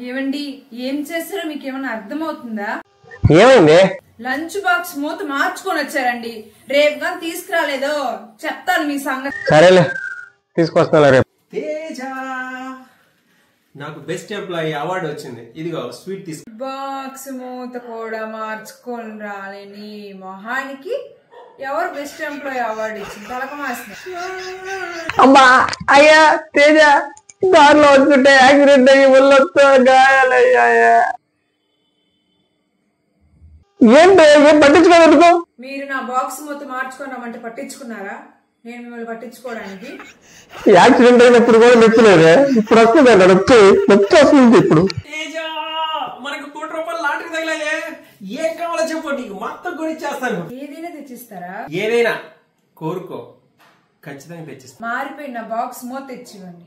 ఏమండి ఏం చేస్తారో మీకు ఏమైనా అర్థమవుతుందా? ఏమైంది? లంచ్ బాక్స్ మూత మార్చుకొని వచ్చారండి. రేపు కానీ తీసుకురాలేదో చెప్తాను మీ సంగతి. సరేలే తీసుకొస్తా రేపు. తేజ నాకు బెస్ట్ ఎంప్లాయీ అవార్డు వచ్చింది. ఇదిగో స్వీట్ తీసుకో. బాక్స్ మూత కూడా మార్చుకొని రాలేని మొహానికి ఎవరు బెస్ట్ ఎంప్లాయీ అవార్డు ఇచ్చింది? తలకమాసిన. అమ్మా అయ్యా తేజ దారిలో వచ్చుంటే యాక్సిడెంట్ అయ్యి ఒళ్ళొచ్చా గాయాలయ్యాయా. ఏంటి ఏం పట్టించుకోవద్దుకో. మీరు నా బాక్స్ మూత మార్చుకొని రమ్మంటే పట్టించుకున్నారా? నేను మిమ్మల్ని పట్టించుకోవడానికి. యాక్సిడెంట్ అయినప్పుడు కూడా నొప్పలేదే, ఇప్పుడు వస్తుంది నొప్పి వస్తుంది. ఇప్పుడు మనకు ₹1 లాటరీ తగిలాయే. ఏం కావాలో చెప్పు, నీకు మొత్తం కొనిచ్చేస్తాను. ఏదైనా తెచ్చిస్తారా? ఏదైనా కోరుకో, ఖచ్చితంగా తెచ్చిస్తాను. మారిపోయిన బాక్స్ మూత తెచ్చివ్వండి.